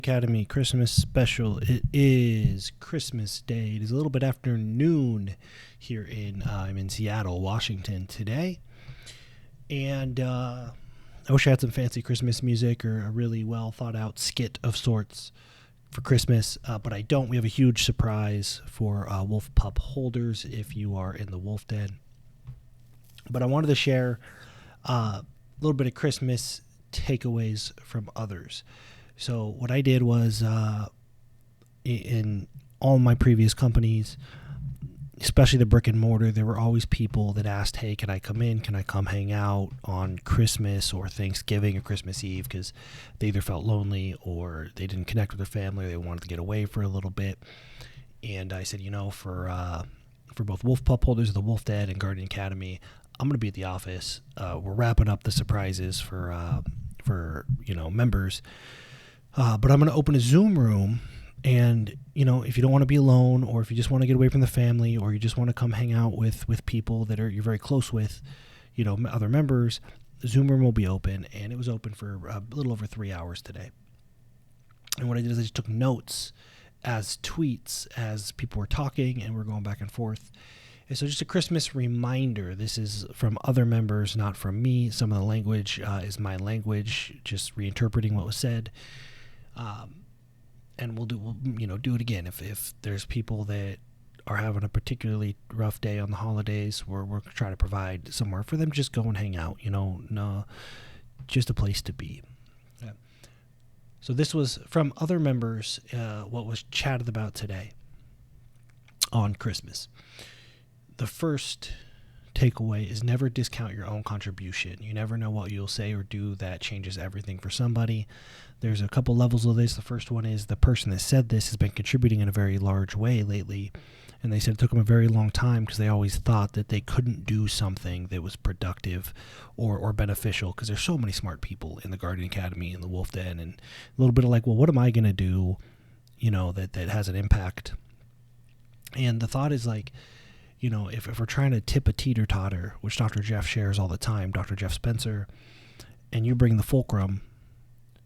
Academy Christmas Special. It is Christmas Day. It is a little bit after noon here I'm in Seattle, Washington today. And I wish I had some fancy Christmas music or a really well thought out skit of sorts for Christmas, but I don't. We have a huge surprise for Wolf Pup holders if you are in the Wolf Den. But I wanted to share a little bit of Christmas takeaways from others. So what I did was in all my previous companies, especially the brick and mortar, there were always people that asked, hey, can I come in? Can I come hang out on Christmas or Thanksgiving or Christmas Eve? Because they either felt lonely or they didn't connect with their family or they wanted to get away for a little bit. And I said, for both Wolf Pup holders of the Wolf Den and Guardian Academy, I'm going to be at the office. We're wrapping up the surprises for members. But I'm going to open a Zoom room, and, if you don't want to be alone, or if you just want to get away from the family, or you just want to come hang out with people that you're very close with, other members, the Zoom room will be open, and it was open for a little over 3 hours today. And what I did is I just took notes as tweets as people were talking, and we're going back and forth. And so just a Christmas reminder, this is from other members, not from me. Some of the language is my language, just reinterpreting what was said. And we'll do it again. If there's people that are having a particularly rough day on the holidays, we're trying to provide somewhere for them, just go and hang out, no, just a place to be. Yeah. So this was from other members, what was chatted about today on Christmas. The first takeaway is never discount your own contribution. You never know what you'll say or do that changes everything for somebody. There's a couple levels of this. The first one is the person that said this has been contributing in a very large way lately. And they said it took them a very long time because they always thought that they couldn't do something that was productive or beneficial, because there's so many smart people in the Guardian Academy and the Wolf Den, and a little bit of like, well, what am I going to do, that has an impact? And the thought is like, if we're trying to tip a teeter-totter, which Dr. Jeff shares all the time, Dr. Jeff Spencer, and you bring the fulcrum,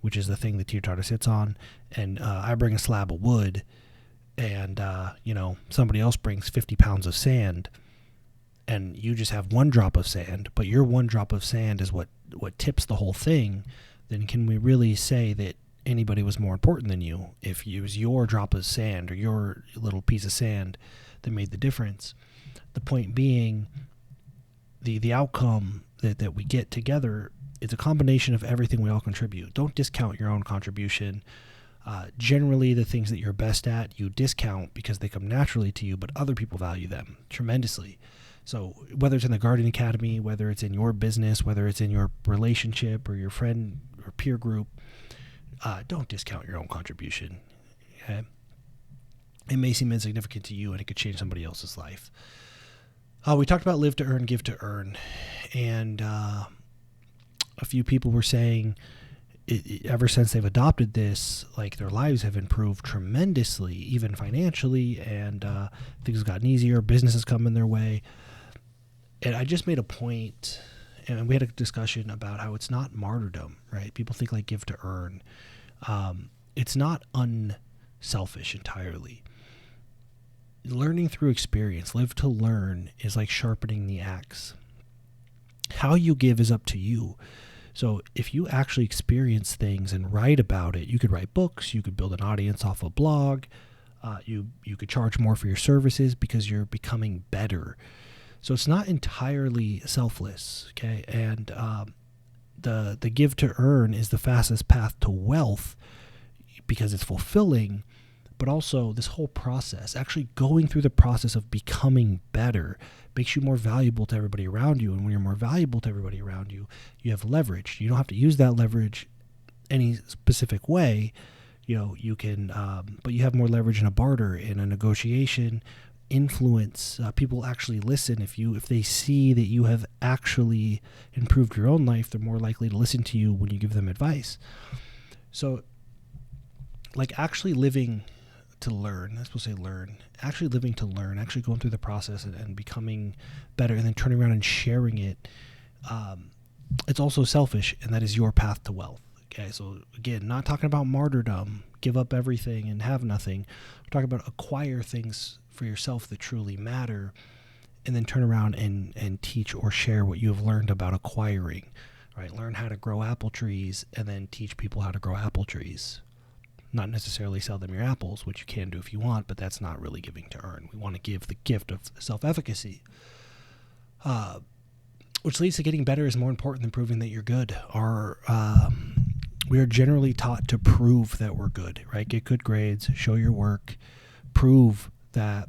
which is the thing the teeter-totter sits on, and I bring a slab of wood, and, somebody else brings 50 pounds of sand, and you just have one drop of sand, but your one drop of sand is what tips the whole thing, then can we really say that anybody was more important than you if it was your drop of sand or your little piece of sand that made the difference? The point being, the outcome that we get together is a combination of everything we all contribute. Don't discount your own contribution. Generally, the things that you're best at, you discount because they come naturally to you, but other people value them tremendously. So whether it's in the Guardian Academy, whether it's in your business, whether it's in your relationship or your friend or peer group, don't discount your own contribution. Okay? It may seem insignificant to you, and it could change somebody else's life. We talked about live to earn, give to earn. And a few people were saying ever since they've adopted this, like their lives have improved tremendously, even financially, and things have gotten easier, business has come in their way. And I just made a point, and we had a discussion about how it's not martyrdom, right? People think like give to earn. It's not unselfish entirely. Learning through experience, live to learn, is like sharpening the axe. How you give is up to you. So if you actually experience things and write about it, you could write books, you could build an audience off a blog, you could charge more for your services because you're becoming better. So it's not entirely selfless, okay? And the give to earn is the fastest path to wealth because it's fulfilling. But also this whole process, actually going through the process of becoming better, makes you more valuable to everybody around you. And when you're more valuable to everybody around you, you have leverage. You don't have to use that leverage any specific way. You can, but you have more leverage in a barter, in a negotiation, influence. People actually listen. If they see that you have actually improved your own life, they're more likely to listen to you when you give them advice. So, like actually living to learn, I'm supposed to say learn, actually living to learn, actually going through the process and becoming better, and then turning around and sharing it, it's also selfish, and that is your path to wealth. Okay, so again, not talking about martyrdom, give up everything and have nothing. We're talking about acquire things for yourself that truly matter, and then turn around and teach or share what you have learned about acquiring. Right? Learn how to grow apple trees and then teach people how to grow apple trees. Not necessarily sell them your apples, which you can do if you want, but that's not really giving to earn. We want to give the gift of self-efficacy. Which leads to getting better is more important than proving that you're good. We are generally taught to prove that we're good, right? Get good grades, show your work, prove that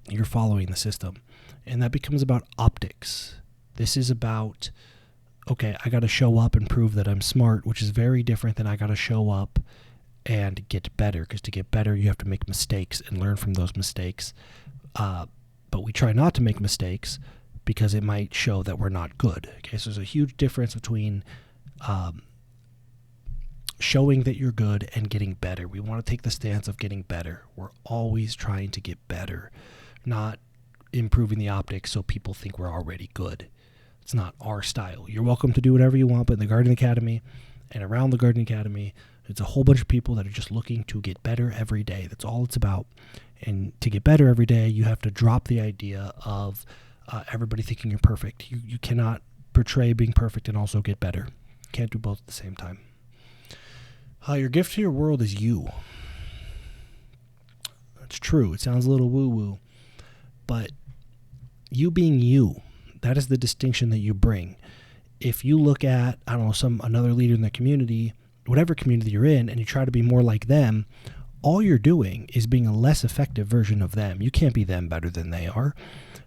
you're following the system. And that becomes about optics. This is about, okay, I got to show up and prove that I'm smart, which is very different than I got to show up and get better. Because to get better, you have to make mistakes and learn from those mistakes. But we try not to make mistakes because it might show that we're not good. Okay, so there's a huge difference between showing that you're good and getting better. We want to take the stance of getting better. We're always trying to get better, not improving the optics so people think we're already good. It's not our style. You're welcome to do whatever you want, but in the Gardening Academy and around the Gardening Academy, it's a whole bunch of people that are just looking to get better every day. That's all it's about. And to get better every day, you have to drop the idea of everybody thinking you're perfect. You cannot portray being perfect and also get better. You can't do both at the same time. Your gift to your world is you. It's true. It sounds a little woo-woo, but you being you, that is the distinction that you bring. If you look at, I don't know, another leader in the community, whatever community you're in, and you try to be more like them, all you're doing is being a less effective version of them. You can't be them better than they are.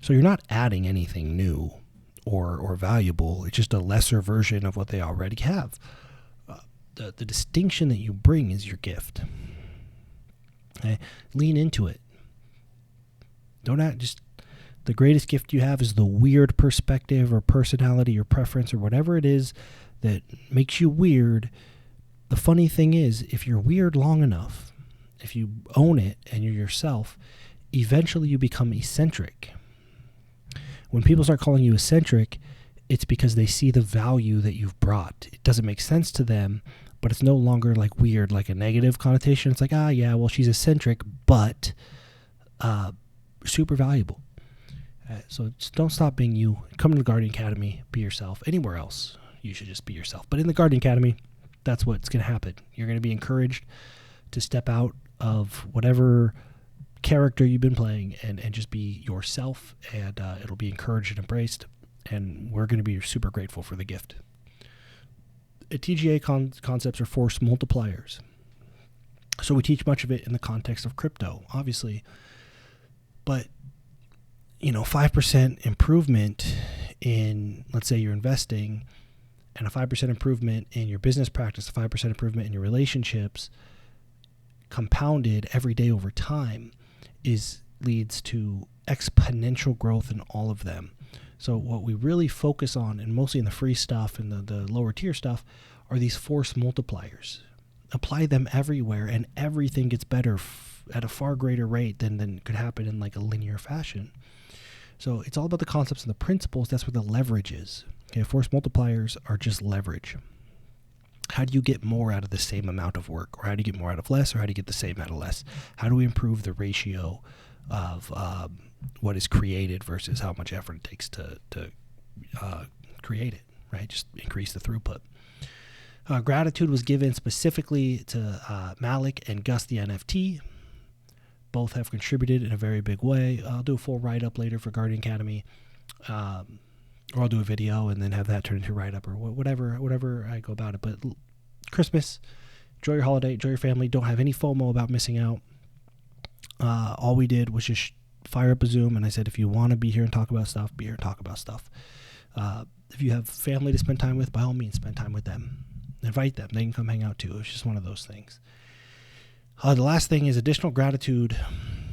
So you're not adding anything new or valuable. It's just a lesser version of what they already have. The distinction that you bring is your gift. Okay? Lean into it. The greatest gift you have is the weird perspective or personality or preference or whatever it is that makes you weird. The funny thing is, if you're weird long enough, if you own it and you're yourself, eventually you become eccentric. When people start calling you eccentric, it's because they see the value that you've brought. It doesn't make sense to them, but it's no longer like weird, like a negative connotation. It's like, yeah, well, she's eccentric, but super valuable. So just don't stop being you. Come to the Gardening Academy, be yourself. Anywhere else, you should just be yourself. But in the Gardening Academy, that's what's going to happen. You're going to be encouraged to step out of whatever character you've been playing and just be yourself, and it'll be encouraged and embraced. And we're going to be super grateful for the gift. At TGA, concepts are force multipliers. So we teach much of it in the context of crypto, obviously. But, 5% improvement in, let's say you're investing, and a 5% improvement in your business practice, a 5% improvement in your relationships, compounded every day over time, leads to exponential growth in all of them. So what we really focus on, and mostly in the free stuff and the lower tier stuff, are these force multipliers. Apply them everywhere, and everything gets better at a far greater rate than could happen in like a linear fashion. So it's all about the concepts and the principles. That's where the leverage is. Okay, force multipliers are just leverage. How do you get more out of the same amount of work? Or how do you get more out of less? Or how do you get the same out of less? How do we improve the ratio of what is created versus how much effort it takes to create it, right? Just increase the throughput. Gratitude was given specifically to Malik and Gus the NFT. Both have contributed in a very big way. I'll do a full write-up later for Gardening Academy, or I'll do a video and then have that turn into a write-up or whatever I go about it. But Christmas, enjoy your holiday, enjoy your family. Don't have any FOMO about missing out. All we did was just fire up a Zoom, and I said, if you want to be here and talk about stuff, be here and talk about stuff. If you have family to spend time with, by all means, spend time with them. Invite them. They can come hang out too. It's just one of those things. The last thing is additional gratitude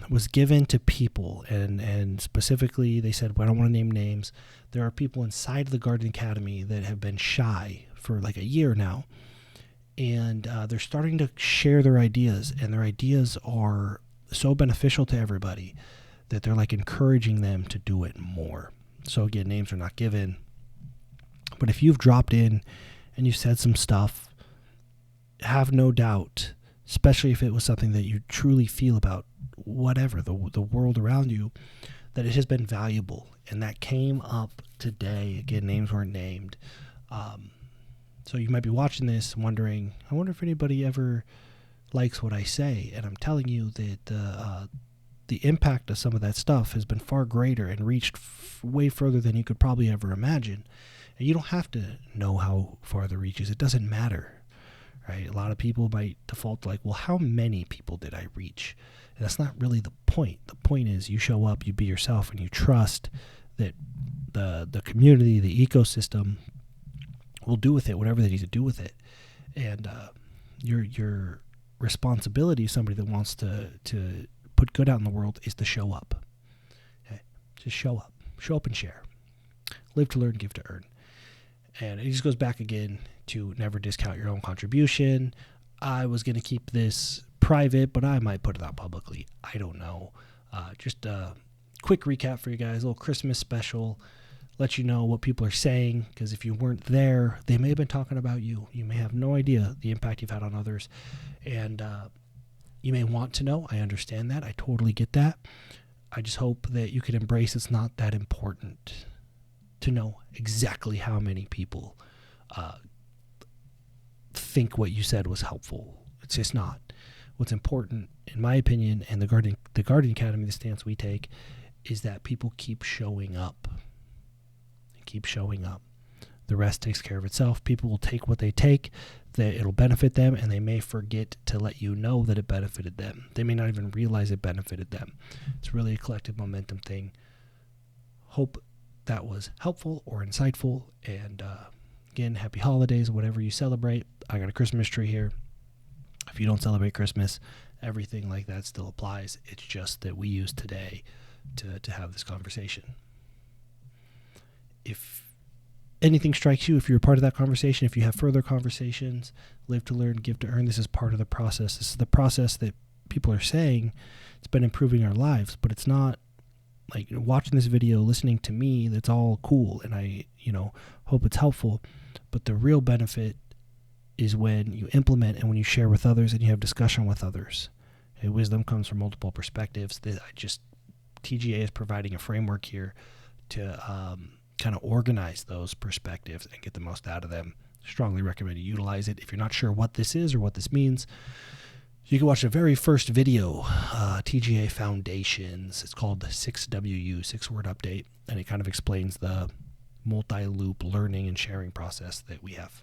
was given to people, and specifically they said, well, I don't want to name names. There are people inside the Gardening Academy that have been shy for like a year now, and they're starting to share their ideas, and their ideas are so beneficial to everybody that they're like encouraging them to do it more. So again, names are not given, but if you've dropped in and you said some stuff have no doubt, especially if it was something that you truly feel about whatever, the world around you, that it has been valuable. And that came up today. Again, names weren't named. So you might be watching this wondering, I wonder if anybody ever likes what I say. And I'm telling you that the impact of some of that stuff has been far greater and reached way further than you could probably ever imagine. And you don't have to know how far the reach is. It doesn't matter, right? A lot of people might default like, well, how many people did I reach? And that's not really the point. The point is you show up, you be yourself, and you trust that the community, the ecosystem will do with it whatever they need to do with it. And your responsibility, somebody that wants to put good out in the world, is to show up. Okay? Just show up and share. Live to learn, give to earn. And it just goes back again to never discount your own contribution. I was going to keep this private, but I might put it out publicly. I don't know. Just a quick recap for you guys, a little Christmas special. Let you know what people are saying, because if you weren't there, they may have been talking about you. You may have no idea the impact you've had on others. And you may want to know. I understand that. I totally get that. I just hope that you can embrace it's not that important to know exactly how many people think what you said was helpful. It's just not. What's important, in my opinion, and the Guardian Academy, the stance we take, is that people keep showing up. Keep showing up. The rest takes care of itself. People will take what they take, that it'll benefit them, and they may forget to let you know that it benefited them. They may not even realize it benefited them. It's really a collective momentum thing. Hope that was helpful or insightful. And again, happy holidays, whatever you celebrate. I got a Christmas tree here. If you don't celebrate Christmas, everything like that still applies. It's just that we use today to have this conversation. If anything strikes you, if you're a part of that conversation, if you have further conversations, live to learn, give to earn, this is part of the process. This is the process that people are saying it's been improving our lives, but it's not like watching this video, listening to me, that's all cool, and I, hope it's helpful. But the real benefit is when you implement and when you share with others and you have discussion with others. And wisdom comes from multiple perspectives. TGA is providing a framework here to kind of organize those perspectives and get the most out of them. Strongly recommend you utilize it. If you're not sure what this is or what this means, you can watch the very first video, TGA Foundations. It's called 6WU, 6-word update, and it kind of explains the multi-loop learning and sharing process that we have.